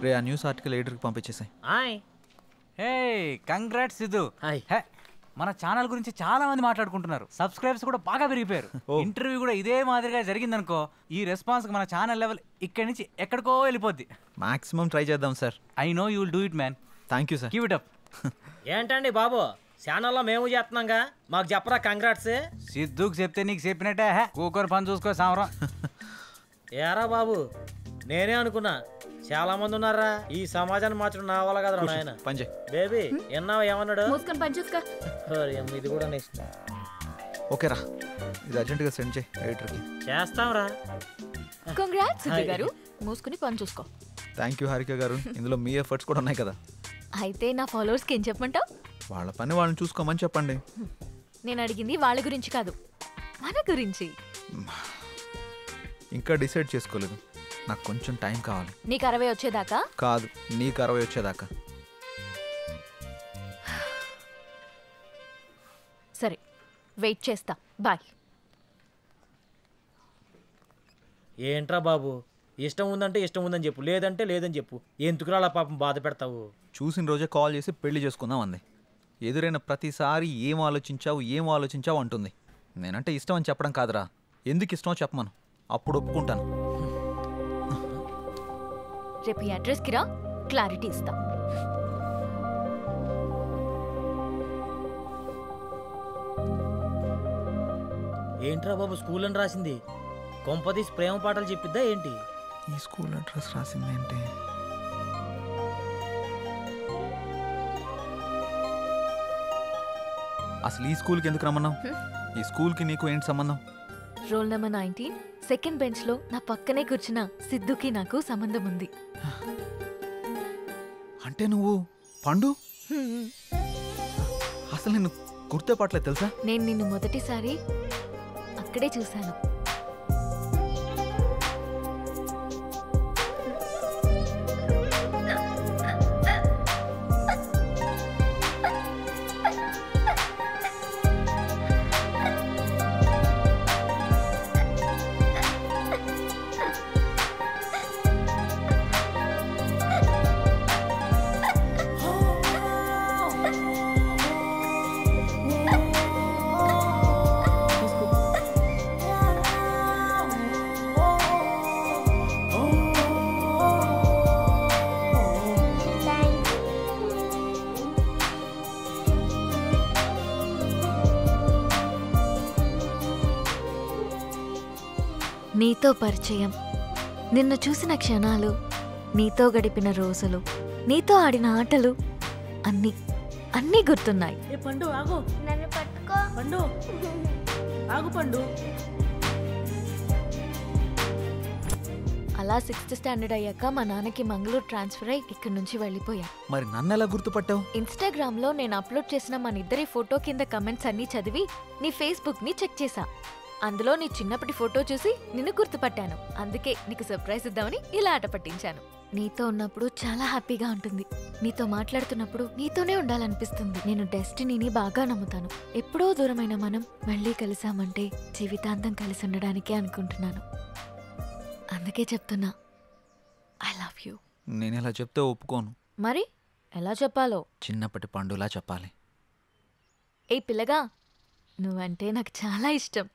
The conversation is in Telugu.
రే ఆ న్యూస్ ఆర్టికల్ ఎడిటర్కి పంపించేసాయి. Hey congrats Siddhu. హే మన ఛానల్ గురించి చాలా మంది మాట్లాడుకుంటున్నారు. సబ్స్క్రైబర్స్ కూడా బాగా పెరిగిపోయారు. ఇంటర్వ్యూ కూడా ఇదే మాదిరిగా జరిగిందనుకో ఈ రెస్పాన్స్ మన ఛానల్ లెవెల్ ఇక్కడి నుంచి ఎక్కడికో వెళ్ళిపోద్ది. మాక్సిమం ట్రై చేద్దాం sir. I know you will do it man. Thank you sir. Keep it up. ఏంటండి బాబు ఛానల్లో మేము చేస్తున్నాంగా, మాకు చెప్పరా కంగ్రాట్స్? సిద్ధుకి చెప్తే నీకు చెప్పినట్టే. కూకర్ పని చూసుకో సామరం. ఏరా బాబు నేనే అనుకున్నా చాలా మంది ఉన్నారా ఈ సమాజాన్ని మార్చడం నా వల్ల కదరా నాయన. పంజే బేబీ ఎన్నావు ఏమన్నాడు? ఇది కూడా నెక్స్ట్. ఓకేరా ఇది అర్జెంటుగా సెండ్ చేయి ఎడిటర్కి. చేస్తాంరా. కంగ్రాట్స్ సిద్ధు గారు, మూసుకుని పని చూసుకో. థ్యాంక్ యూ హారిక గారు. ఇందులో మీ ఎఫర్ట్స్ కూడా ఉన్నాయి కదా. అయితే నా ఫాలోవర్స్కి ఏం చెప్పమంటావు? వాళ్ళ పని వాళ్ళని చూసుకోమని చెప్పండి. నేను అడిగింది వాళ్ళ గురించి కాదు, మన గురించి. ఇంకా డిసైడ్ చేసుకోలేదు. నాకు కొంచెం టైం కావాలి. నీకు 60 వచ్చేదాకా కాదు, నీకు 60 వచ్చేదాకా. సరే వెయిట్ చేస్తా. బాయ్. ఏంట్రా బాబు ఇష్టం ఉందంటే ఇష్టం ఉందని చెప్పు, లేదంటే లేదని చెప్పు. ఎందుకురా అలా పాపం బాధ పెడతావు? చూసిన రోజే కాల్ చేసి పెళ్లి చేసుకుందాం అంది. ఎదురైన ప్రతిసారి ఏం ఆలోచించావు అంటుంది. నేనంటే ఇష్టం అని చెప్పడం కాదురా, ఎందుకు ఇష్టమో చెప్పమను, అప్పుడు ఒప్పుకుంటాను. రేపు ఈ అడ్రస్కి రా, క్లారిటీ ఇస్తా. ఏంట్రా బాబు స్కూల్ అని రాసింది? కొంపదీసి ప్రేమ పాటలు చెప్పిద్దా ఏంటి? ఈ స్కూల్ అడ్రస్ రాసిందేంటి? అసలు ఈ స్కూల్కి ఎందుకు రమ్మన్నావు? ఈ స్కూల్కి నీకు ఏంటి సంబంధం? రోల్ నెంబర్ 19 సెకండ్ బెంచ్ లో నా పక్కనే కూర్చున్న సిద్ధుకి నాకు సంబంధం ఉంది. అంటే నువ్వు పండు? అసలు నేను గుర్తుపట్టలేదు తెలుసా? నేను నిన్ను మొదటిసారి అక్కడే చూశాను. నీతో పరిచయం, నిన్ను చూసిన క్షణాలు, నీతో గడిపిన రోజులు, నీతో ఆడిన ఆటలు అన్నీ అన్నీ గుర్తున్నాయి. పండు ఆగు, నన్ను పట్టుకో. పండు ఆగు పండు. అలా 6th స్టాండర్డ్ అయ్యాక మా నాన్నకి మంగళూరు ట్రాన్స్ఫర్ అయ్యి ఇక్కడి నుంచి వెళ్ళిపోయా. మరి నన్ను ఎలా గుర్తుపట్టావు? ఇన్స్టాగ్రామ్ లో నేను అప్లోడ్ చేసిన మన ఇద్దరి ఫోటో కింద కమెంట్స్ అన్ని చదివి నీ ఫేస్బుక్ ని చెక్ చేశా. అందులో నీ చిన్నప్పటి ఫోటో చూసి నిన్ను గుర్తుపట్టాను. అందుకే నీకు సర్ప్రైజ్ ఇద్దామని ఇలా ఆట పట్టించాను. నీతో ఉన్నప్పుడు చాలా హ్యాపీగా ఉంటుంది. నీతో మాట్లాడుతున్నప్పుడు నీతోనే ఉండాలనిపిస్తుంది. నేను డెస్టినీని బాగా నమ్ముతాను. ఎప్పుడో దూరమైన మనం మళ్ళీ కలిసామంటే జీవితాంతం కలిసి ఉండడానికే అనుకుంటున్నాను. అందుకే చెప్తున్నా, ఐ లవ్ యూ. నేను ఎలా చెప్తే ఒప్పుకోను. మరి ఎలా చెప్పాలో? చిన్నప్పటి పండులా చెప్పాలి. ఏ పిల్లగా, నువ్వంటే నాకు చాలా ఇష్టం.